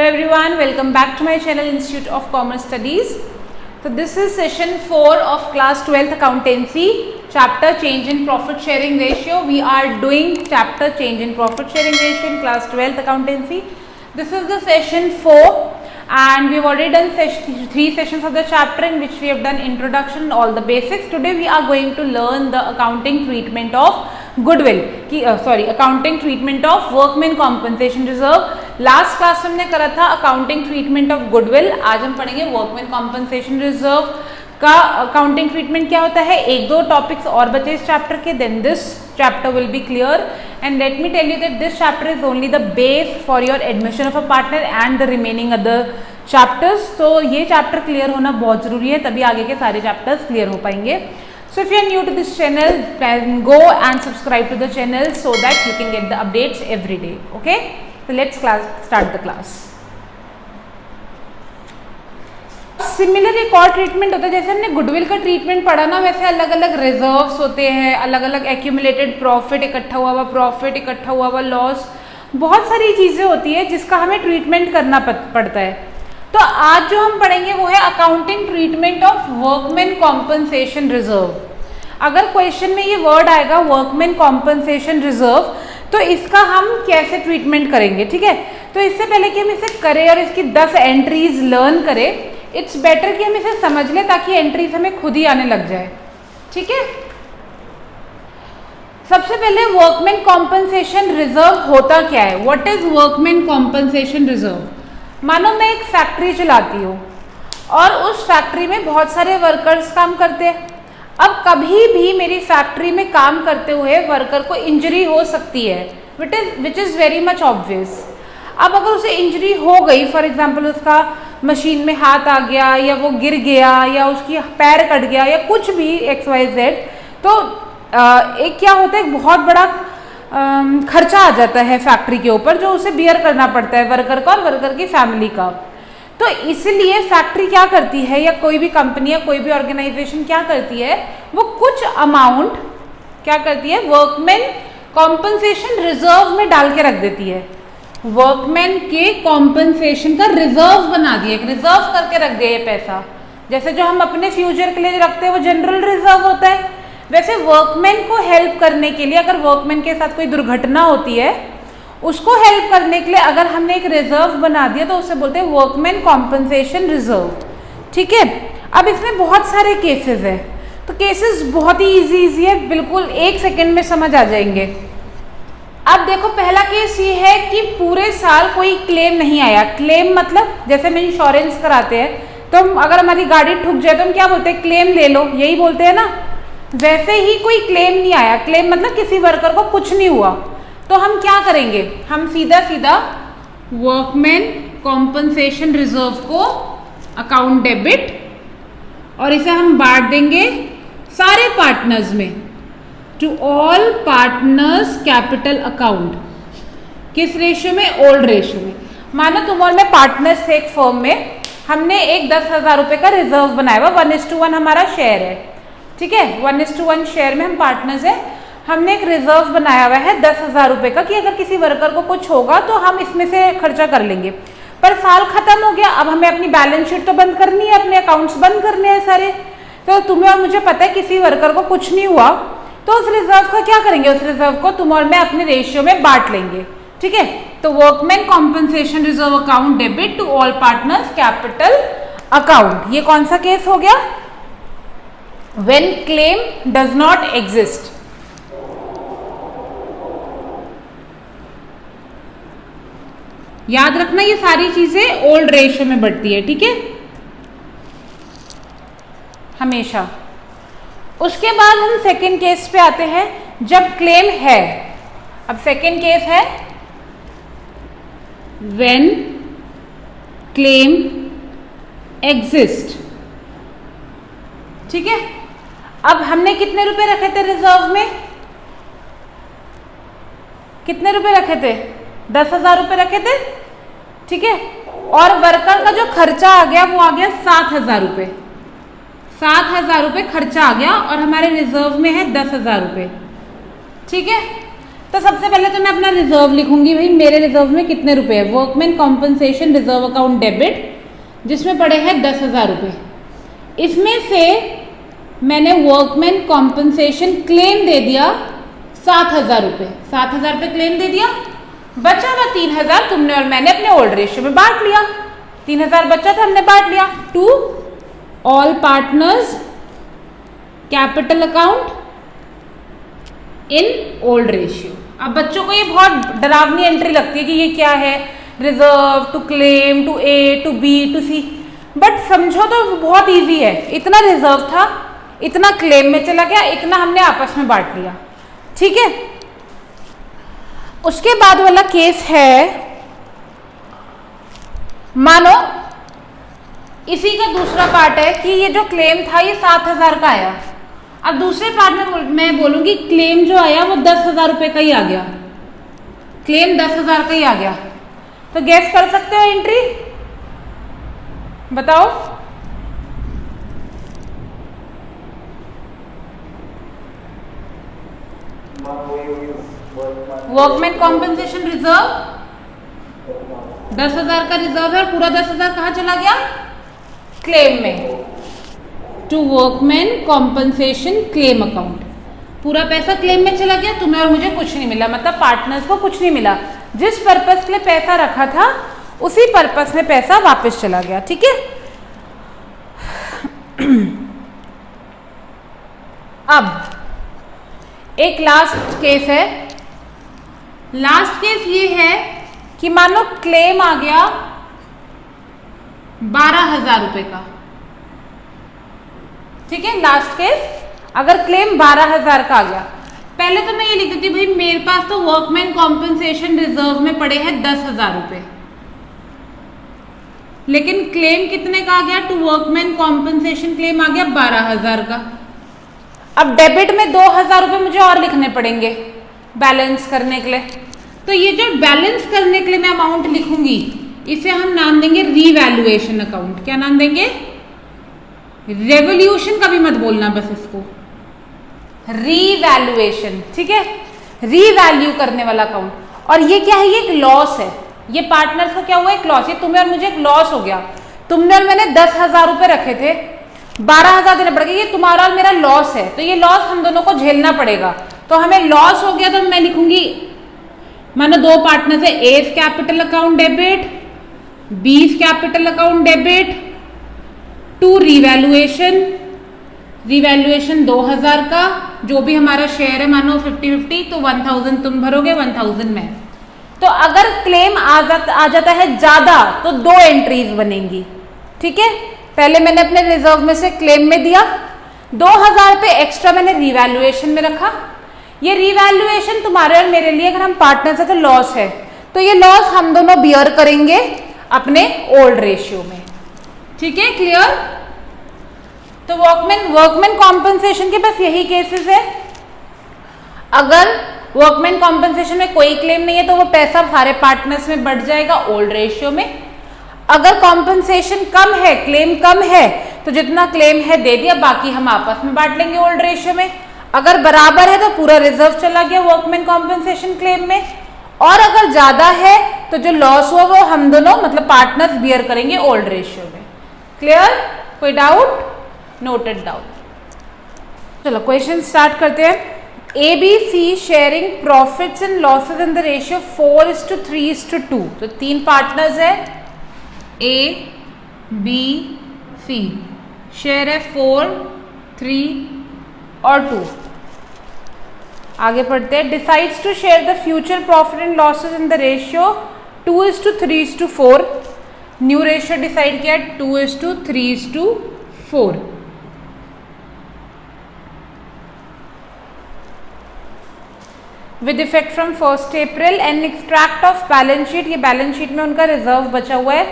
Hello everyone, welcome back to my channel Institute of Commerce Studies. So this is session 4 of class 12th accountancy, chapter change in profit sharing ratio. We are doing chapter change in profit sharing ratio in class 12th accountancy. This is the session 4 and we have already done 3 sessions of the chapter in which we have done introduction, all the basics. Today we are going to learn the accounting treatment of goodwill की accounting treatment of workman compensation reserve. Last class हमने करा था accounting treatment of goodwill. आज हम पढ़ेंगे workman compensation reserve का accounting treatment क्या होता है। एक दो टॉपिक्स और बचे इस चैप्टर के, then this chapter will be clear and let me tell you that this chapter is only the base for your admission of a partner and the remaining other chapters. तो ये chapter clear होना बहुत जरूरी है, तभी आगे के सारे चैप्टर्स क्लियर हो पाएंगे। So if you are new to this channel, then go and subscribe to the channel so that you can get the updates every day. Okay? So let's start the class. Similar एक और treatment होता है, जैसे हमने goodwill का treatment पढ़ा ना, वैसे अलग अलग रिजर्व्स होते हैं, अलग अलग एक्यूमुलेटेड प्रॉफिट, इकट्ठा हुआ हुआ प्रॉफिट, इकट्ठा हुआ हुआ लॉस, बहुत सारी चीज़ें होती है जिसका हमें ट्रीटमेंट करना पड़ता है। तो आज जो हम पढ़ेंगे वो है accounting treatment of workman compensation reserve. अगर क्वेश्चन में ये वर्ड आएगा वर्कमैन कॉम्पनसेशन रिजर्व, तो इसका हम कैसे ट्रीटमेंट करेंगे, ठीक है। तो इससे पहले कि हम इसे करें और इसकी 10 एंट्रीज लर्न करें, इट्स बेटर कि हम इसे समझ लें ताकि एंट्रीज हमें खुद ही आने लग जाए, ठीक है। सबसे पहले वर्कमैन कॉम्पनसेशन रिजर्व होता क्या है, what is workman compensation reserve. मानो मैं एक फैक्ट्री चलाती हूँ और उस फैक्ट्री में बहुत सारे वर्कर्स काम करते हैं। अब कभी भी मेरी फैक्ट्री में काम करते हुए वर्कर को इंजरी हो सकती है, which is very much obvious. अब अगर उसे इंजरी हो गई, फॉर एग्जांपल उसका मशीन में हाथ आ गया या वो गिर गया या उसकी पैर कट गया या कुछ भी XYZ, तो एक क्या होता है, एक बहुत बड़ा खर्चा आ जाता है फैक्ट्री के ऊपर जो उसे बियर करना पड़ता है वर्कर का और वर्कर की फैमिली का। तो इसलिए फैक्ट्री क्या करती है या कोई भी कंपनी या कोई भी ऑर्गेनाइजेशन क्या करती है, वो कुछ अमाउंट क्या करती है, वर्कमैन कॉम्पनसेशन रिजर्व में डाल के रख देती है। वर्कमैन के कॉम्पनसेशन का रिजर्व बना दिया, एक रिजर्व करके रख दिया ये पैसा। जैसे जो हम अपने फ्यूचर के लिए रखते हैं वो जनरल रिजर्व होता है, वैसे वर्कमैन को हेल्प करने के लिए अगर वर्कमैन के साथ कोई दुर्घटना होती है उसको हेल्प करने के लिए अगर हमने एक रिजर्व बना दिया तो उसे बोलते हैं वर्कमैन कॉम्पनसेशन रिजर्व, ठीक है। अब इसमें बहुत सारे केसेस हैं, तो केसेस बहुत ही इजी है, बिल्कुल 1 सेकेंड में समझ आ जाएंगे। अब देखो पहला केस ये है कि पूरे साल कोई क्लेम नहीं आया। क्लेम मतलब जैसे हम इंश्योरेंस कराते हैं तो अगर हमारी गाड़ी ठुक जाए तो हम क्या बोलते हैं, क्लेम ले लो, यही बोलते हैं ना। वैसे ही कोई क्लेम नहीं आया, क्लेम मतलब किसी वर्कर को कुछ नहीं हुआ, तो हम क्या करेंगे, हम सीधा सीधा वर्कमैन कॉम्पनसेशन रिजर्व को अकाउंट डेबिट और इसे हम बांट देंगे सारे पार्टनर्स में, to all partners capital account. किस रेशियो में, ओल्ड रेशियो में। मानो तुम और मैं पार्टनर्स थे एक फर्म में, हमने एक 10,000 रुपये का रिजर्व बनाया हुआ, 1:1 हमारा शेयर है, ठीक है। 1:1 शेयर में हम पार्टनर्स हैं, हमने एक रिजर्व बनाया हुआ है 10,000 रुपये का कि अगर किसी वर्कर को कुछ होगा तो हम इसमें से खर्चा कर लेंगे। पर साल खत्म हो गया, अब हमें अपनी बैलेंस शीट तो बंद करनी है, अपने अकाउंट्स बंद करने हैं सारे। तो तुम्हें और मुझे पता है किसी वर्कर को कुछ नहीं हुआ, तो उस रिजर्व का क्या करेंगे, उस रिजर्व को तुम और मैं अपने रेशियो में बांट लेंगे, ठीक है। तो workman compensation reserve account debit to all partners capital account. ये कौन सा केस हो गया, when claim does not exist। याद रखना ये सारी चीजें ओल्ड रेशियो में बढ़ती है, ठीक है, हमेशा। उसके बाद हम सेकेंड केस पे आते हैं जब क्लेम है। अब सेकेंड केस है when claim exist, ठीक है। अब हमने कितने रुपए रखे थे रिजर्व में, कितने रुपए रखे थे, 10,000 रुपये रखे थे, ठीक है। और वर्कर का जो खर्चा आ गया वो आ गया 7,000 रुपये, 7,000 रुपये खर्चा आ गया और हमारे रिजर्व में है 10,000 रुपये, ठीक है। तो सबसे पहले तो मैं अपना रिजर्व लिखूंगी, भाई मेरे रिजर्व में कितने रुपए है। Workman compensation reserve account debit, जिसमें पड़े हैं 10,000 रुपये। इसमें से मैंने वर्कमैन कॉम्पनसेशन क्लेम दे दिया 7,000 रुपये, 7,000 रुपये क्लेम दे दिया। बचा हुआ 3,000 तुमने और मैंने अपने ओल्ड रेशियो में बांट लिया। 3,000 बचा था, हमने बांट लिया। To all partners capital account in old ratio. अब बच्चों को ये बहुत डरावनी एंट्री लगती है कि ये क्या है, reserve to claim to A to B to C, but समझो तो बहुत इजी है। इतना रिजर्व था, इतना क्लेम में चला गया, इतना हमने आपस में बांट लिया, ठीक है। उसके बाद वाला केस है, मानो इसी का दूसरा पार्ट है कि ये जो क्लेम था ये 7,000 का आया। अब दूसरे पार्ट में मैं बोलूंगी क्लेम जो आया वो 10,000 रुपये का ही आ गया, क्लेम 10,000 का ही आ गया। तो गैस कर सकते हो एंट्री, बताओ। वर्कमैन कॉम्पनसेशन रिजर्व 10,000 का रिजर्व है और पूरा 10,000 कहाँ चला गया, क्लेम में, to workman compensation claim account. पूरा पैसा क्लेम में चला गया, तुम्हें और मुझे कुछ नहीं मिला, मतलब पार्टनर्स को कुछ नहीं मिला। जिस पर्पस के लिए पैसा रखा था उसी पर्पस में पैसा वापस चला गया, ठीक है। अब एक लास्ट केस है। लास्ट केस ये है कि मानो क्लेम आ गया 12,000 रुपए का, ठीक है। लास्ट केस अगर क्लेम 12,000 का आ गया, पहले तो मैं ये लिख देती भाई मेरे पास तो वर्कमैन कॉम्पनसेशन रिजर्व में पड़े हैं 10,000 रुपए, लेकिन क्लेम कितने का आ गया, टू वर्कमैन कॉम्पनसेशन क्लेम आ गया 12,000 का। अब डेबिट में 2,000 रुपये मुझे और लिखने पड़ेंगे बैलेंस करने के लिए। तो ये जो बैलेंस करने के लिए मैं अमाउंट लिखूंगी इसे हम नाम देंगे रीवैल्यूएशन अकाउंट। क्या नाम देंगे, रेवोल्यूशन का भी मत बोलना, बस इसको रीवैल्यूएशन, ठीक है, रीवैल्यू करने वाला अकाउंट। और ये क्या है, ये एक लॉस है, ये पार्टनर्स का क्या हुआ, एक लॉस। ये तुम्हें और मुझे एक लॉस हो गया। तुमने और मैंने 10,000 रुपए रखे थे, 12,000 देने पड़ गए, ये तुम्हारा और मेरा लॉस है, तो ये लॉस हम दोनों को झेलना पड़ेगा। तो हमें लॉस हो गया तो मैं लिखूंगी, मानो दो पार्टनर्स है, A's capital account debit, B's capital account debit, to revaluation, revaluation 2,000 का, जो भी हमारा शेयर है मानो 50-50, तो 1,000 तुम भरोगे 1,000 में। तो अगर क्लेम आ जाता है ज्यादा तो दो एंट्रीज बनेंगी, ठीक है। पहले मैंने अपने रिजर्व में से क्लेम में दिया, 2,000 पे एक्स्ट्रा मैंने रीवैल्यूएशन में रखा। ये रीवैल्यूएशन तुम्हारे और मेरे लिए, अगर हम पार्टनर से, तो लॉस है, तो ये लॉस हम दोनों बियर करेंगे अपने ओल्ड रेशियो में, ठीक है, क्लियर। तो वर्कमैन कॉम्पनसेशन के बस यही केसेस है। अगर वर्कमैन कॉम्पनसेशन में कोई क्लेम नहीं है तो वो पैसा सारे पार्टनर्स में बढ़ जाएगा ओल्ड रेशियो में। अगर कॉम्पनसेशन कम है, क्लेम कम है, तो जितना क्लेम है दे दिया, बाकी हम आपस में बांट लेंगे ओल्ड रेशियो में। अगर बराबर है तो पूरा रिजर्व चला गया वर्कमैन कॉम्पनसेशन क्लेम में, और अगर ज्यादा है तो जो लॉस हुआ वो हम दोनों मतलब पार्टनर्स बियर करेंगे ओल्ड रेशियो में। क्लियर, कोई डाउट, नोटेड डाउन। चलो क्वेश्चन स्टार्ट करते हैं। ABC sharing profits and losses in the ratio 4:3:2। तो तीन पार्टनर्स है A, B, C, शेयर है 4, 3 और 2। आगे पढ़ते हैं। Decides to share the future profit and losses in the ratio 2:3:4। New ratio decide किया 2:3:4। With effect from 1 April and extract of balance sheet. ये बैलेंस शीट में उनका रिजर्व बचा हुआ है,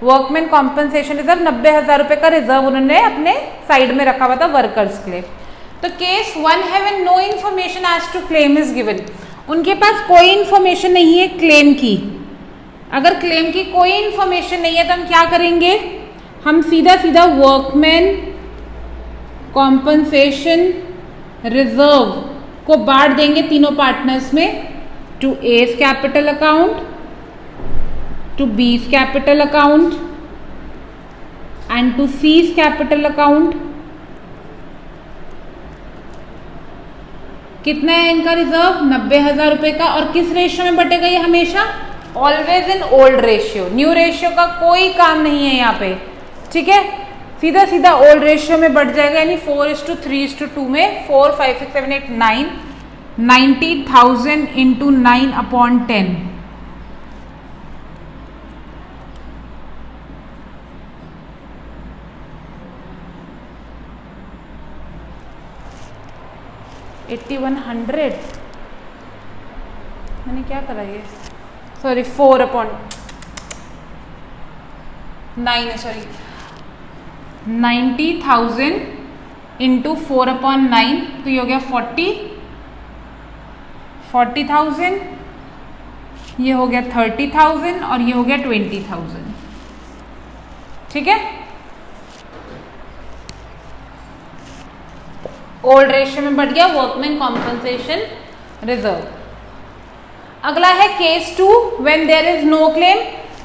वर्कमैन कॉम्पनसेशन रिजर्व 90,000 रुपए का रिजर्व उन्होंने अपने साइड में रखा हुआ था वर्कर्स के लिए। तो केस 1 है when no information as to claim is given. उनके पास कोई इन्फॉर्मेशन नहीं है क्लेम की। अगर क्लेम की कोई इन्फॉर्मेशन नहीं है तो हम क्या करेंगे, हम सीधा सीधा वर्कमैन कॉम्पनसेशन रिजर्व को बांट देंगे तीनों पार्टनर्स में to A's capital account, to B's capital account and to C's capital account. कितना है इनका रिजर्व? 90,000 रुपए का। और किस रेशियो में बटेगा ये हमेशा? Always in old ratio. New ratio का कोई काम नहीं है यहाँ पे, ठीक है, सीधा सीधा ओल्ड रेशियो में बढ़ जाएगा, यानी 4:3:2 में 4, 5, 6, 7, 8, 9, 90,000 इंटू 9/10। $8,100 मैंने क्या करा ये, सॉरी 4/9 है, सॉरी 90,000 इंटू 4/9, तो ये हो गया 40,000, ये हो गया 30,000 और ये हो गया 20,000, ठीक है। ओल्ड रेशियो में बढ़ गया वर्कमैन कॉम्पनसेशन रिजर्व। अगला है case 2 when there is no claim.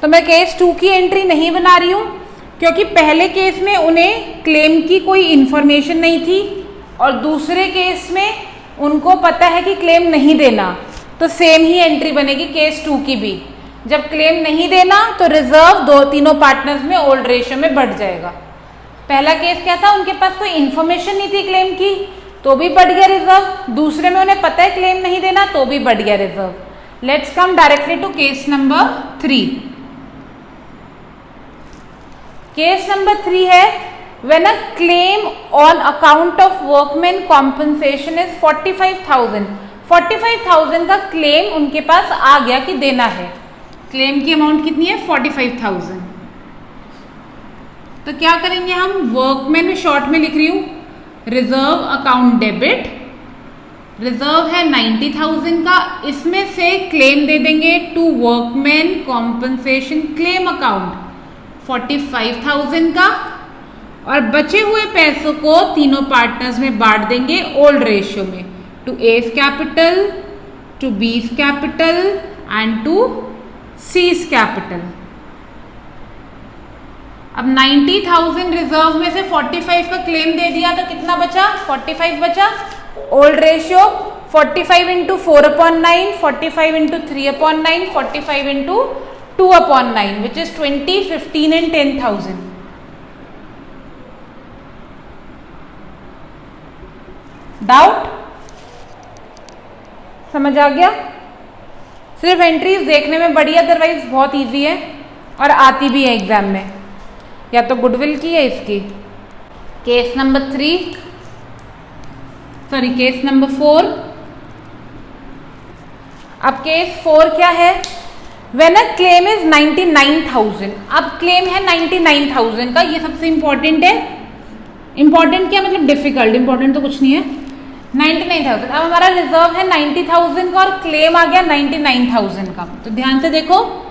तो मैं केस 2 की एंट्री नहीं बना रही हूँ क्योंकि पहले केस में उन्हें क्लेम की कोई इंफॉर्मेशन नहीं थी और दूसरे केस में उनको पता है कि क्लेम नहीं देना, तो सेम ही एंट्री बनेगी केस 2 की भी। जब क्लेम नहीं देना तो रिजर्व तीनों पार्टनर्स में ओल्ड रेशियो में बढ़ जाएगा। पहला केस क्या था, उनके पास कोई इंफॉर्मेशन नहीं थी क्लेम की, तो भी बढ़ गया रिजर्व। दूसरे में उन्हें पता है क्लेम नहीं देना, तो भी बढ़ गया reserve. Let's come directly to case number 3। Case number 3 है when a claim on account of workman compensation is 45,000। 45,000 का क्लेम उनके पास आ गया कि देना है। क्लेम की अमाउंट कितनी है? 45,000। तो क्या करेंगे हम? वर्कमैन में शॉर्ट में लिख रही हूं, रिजर्व अकाउंट डेबिट, रिजर्व है 90,000 का, इसमें से क्लेम दे देंगे to workman compensation claim account 45,000 का, और बचे हुए पैसों को तीनों पार्टनर्स में बांट देंगे ओल्ड रेशियो में, to A's capital, to B's capital and to C's capital. अब 90,000 रिजर्व में से 45 का क्लेम दे दिया तो कितना बचा? 45 बचा। Old ratio 45 into 4/9, 45 into 3/9, 45 into 2/9 which is 20, 15 and 10,000। Doubt? समझ आ गया? सिर्फ एंट्रीज देखने में बड़ी, अदरवाइज बहुत इजी है और आती भी है एग्जाम में। या तो गुडविल की है इसकी। Case number 3, sorry case number 4। अब केस 4 क्या है? When a claim is 99,000। अब क्लेम है 99,000 का, ये सबसे इंपॉर्टेंट है। इंपॉर्टेंट क्या मतलब? डिफिकल्ट, इंपॉर्टेंट तो कुछ नहीं है। 99,000। अब हमारा रिजर्व है 90,000 का और क्लेम आ गया 99,000 का। तो ध्यान से देखो,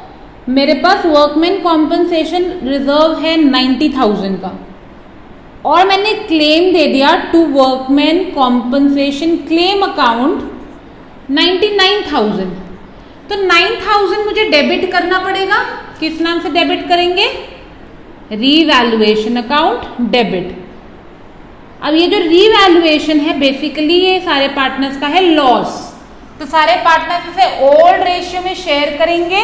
मेरे पास वर्कमैन कॉम्पनसेशन रिजर्व है 90,000 का और मैंने क्लेम दे दिया to workman compensation claim account 99,000। तो 9,000 मुझे डेबिट करना पड़ेगा। किस नाम से डेबिट करेंगे? Revaluation account debit. अब ये जो रीवैल्यूएशन है बेसिकली ये सारे पार्टनर्स का है लॉस, तो सारे पार्टनर्स इसे ओल्ड रेशियो में शेयर करेंगे।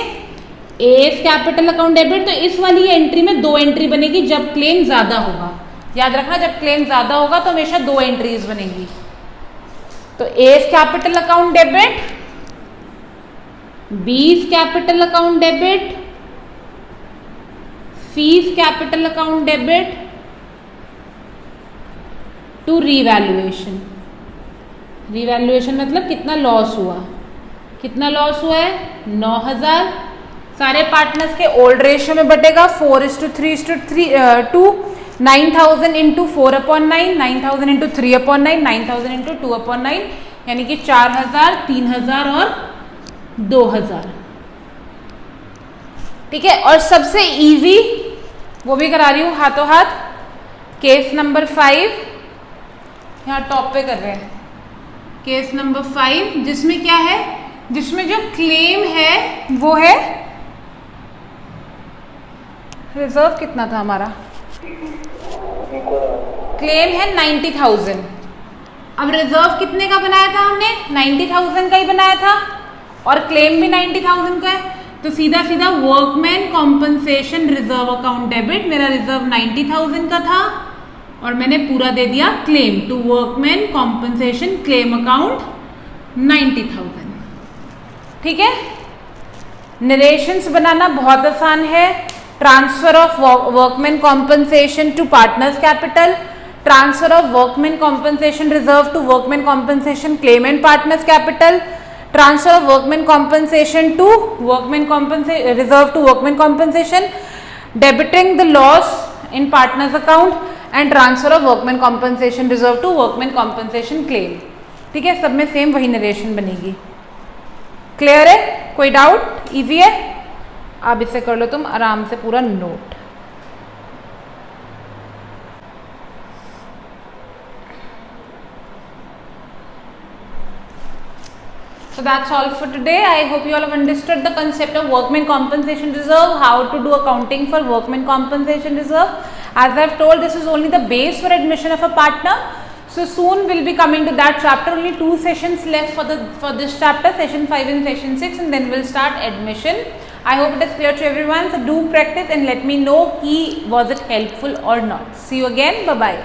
एस कैपिटल अकाउंट डेबिट, तो इस वाली एंट्री में 2 एंट्री बनेगी जब क्लेम ज्यादा होगा। याद रखना, जब क्लेम ज्यादा होगा तो हमेशा 2 एंट्रीज बनेगी। तो A's capital account debit, B's capital account debit, C's capital account debit to revaluation. Revaluation मतलब कितना लॉस हुआ। कितना लॉस हुआ है? 9,000। सारे पार्टनर्स के ओल्ड रेशियो में बटेगा 4:3:2, 9,000 इंटू 4/9, 9,000 इंटू 3/9, 9,000 इंटू 2/9, यानी कि 4,000, 3,000 और 2,000। ठीक है, और सबसे इजी वो भी करा रही हूं हाथों हाथ, केस नंबर 5 यहाँ टॉप पे कर रहे हैं। केस नंबर 5 जिसमें क्या है, जिसमें जो क्लेम है वो है, रिजर्व कितना था हमारा, क्लेम है 90,000। अब रिजर्व कितने का बनाया था हमने, 90,000 का ही बनाया था, और क्लेम भी 90,000 का है, तो सीधा सीधा workman compensation reserve account debit, मेरा रिजर्व 90,000 का था और मैंने पूरा दे दिया claim to workman compensation claim account 90,000। ठीक है, नरेशंस बनाना बहुत आसान है। Transfer of workman compensation to partners capital, transfer of workman compensation reserve to workman compensation claim and partners capital, transfer of workman compensation to workman compensation reserve to workman compensation, debiting the loss in partners account, and transfer of workman compensation reserve to workman compensation claim. ठीक है, सब में same वही narration बनेगी। Clear है, कोई doubt, easy है, आप इसे कर लो तुम आराम से पूरा note. So that's all for today. I hope you all have understood the concept of workman compensation reserve, how to do accounting for workman compensation reserve. As I've told, this is only the base for admission of a partner. So soon we'll be coming to that chapter. Only 2 sessions left for this chapter, session 5 and session 6, and then we'll start admission. I hope it is clear to everyone. So do practice and let me know was it helpful or not. See you again. Bye bye.